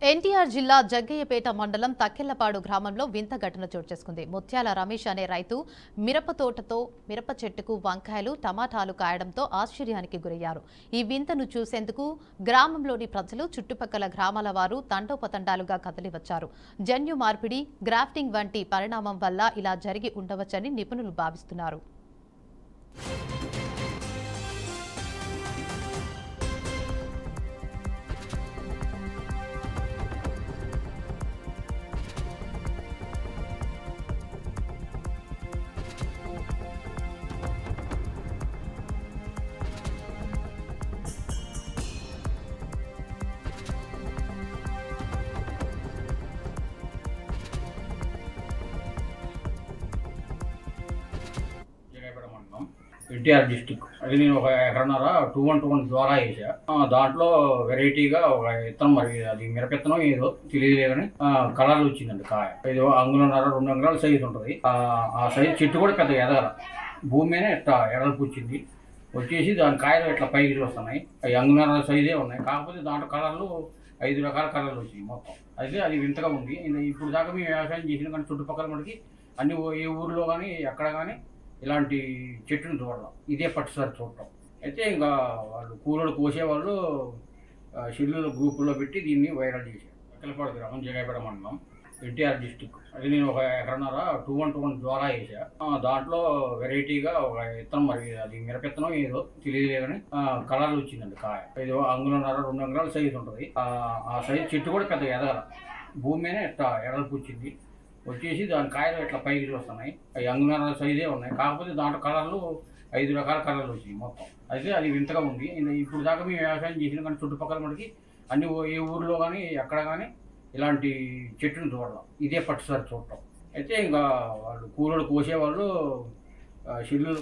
ఎన్టీఆర్ జిల్లా జగ్గయ్యపేట మండలం తక్కెళ్లపాడు గ్రామంలో వింత ఘటన చోటు చేసుకుంది. ముత్యాల రమేష్ అనే రైతు మిరప తోటతో మిరప చెట్టుకు వంకాయలు, టమాటాలు కాయడంతో ఆశ్చర్యానికి గురయ్యారు. ఈ వింతను చూసేందుకు గ్రామంలోని ప్రజలు, చుట్టుపక్కల గ్రామాల వారు తండోపతండాలుగా కదలివచ్చారు. జన్యు మార్పిడి, గ్రాఫ్టింగ్ వంటి పరిణామం వల్ల ఇలా జరిగి ఉండవచ్చని నిపుణులు భావిస్తున్నారు. ఎన్టీఆర్ డిస్టిక్ అది నేను ఒక ఎకరన్నర 2-1-2-1 ద్వారా వేసా. దాంట్లో వెరైటీగా ఒక విత్తనం, మరి అది మిరపెత్తనం ఏదో తెలియలేదు కానీ కలర్లు వచ్చిందండి. కాయ ఇది 1.5 అంగుళన్నర 2 అంగుళాల సైజు ఉంటుంది. ఆ సైజు చెట్టు కూడా పెద్ద ఎదగల, భూమి మీద ఇట్లా ఎడల్పు వచ్చింది. వచ్చేసి దాని కాయలు ఇట్లా పైకి వస్తున్నాయి. అవి 1 అంగుళన్నర సైజే ఉన్నాయి. కాకపోతే దాంట్లో కలర్లు 5 రకాల కలర్లు వచ్చినాయి మొత్తం. అయితే అది వింతగా ఉంది. ఇప్పుడు దాకా మేము వ్యవసాయం చేసిన కానీ చుట్టుపక్కల మనకి అన్ని ఏ ఊర్లో కానీ ఎక్కడ కానీ ఇలాంటి చెట్టును చూడడం ఇదే పట్టుసారి చూడటం. అయితే ఇంకా వాళ్ళు కూరలు కోసేవాళ్ళు షెడ్యూల్ గ్రూపుల్లో పెట్టి దీన్ని వైరల్ చేశారు. తక్కెళ్లపాడు గ్రామం, జగ్గయ్యపేట మండలం, ఎన్టీఆర్ డిస్టిక్ అది నేను ఒక ఎకరన్నర 2-1-2-1 ద్వారా వేసా. దాంట్లో వెరైటీగా ఒక విత్తనం, మరి అది మిరపెత్తనం ఏదో తెలియలేదు కానీ కలర్లు వచ్చిందండి. కాయ ఇది 1.5 అంగుళన్నర 2 అంగుళాల సైజు ఉంటుంది. ఆ సైజు చెట్టు కూడా పెద్ద ఎదగల, భూమి మీద ఇట్లా ఎడల్పు వచ్చింది. వచ్చేసి దాని కాయలు ఇట్లా పైకి వస్తున్నాయి. అవి 1 అంగుళన్నర సైజే ఉన్నాయి. కాకపోతే దాంట్లో కలర్లు 5 రకాల కలర్లు వచ్చినాయి మొత్తం. అయితే అది వింతగా ఉంది. ఇప్పుడు దాకా మేము వ్యవసాయం చేసిన కానీ చుట్టుపక్కల మనకి అన్ని ఏ ఊర్లో కానీ ఎక్కడ కానీ ఇలాంటి చెట్టును చూడడం ఇదే పట్టుసారి చూడటం. అయితే ఇంకా వాళ్ళు కూరలు కోసేవాళ్ళు షెడ్యూల్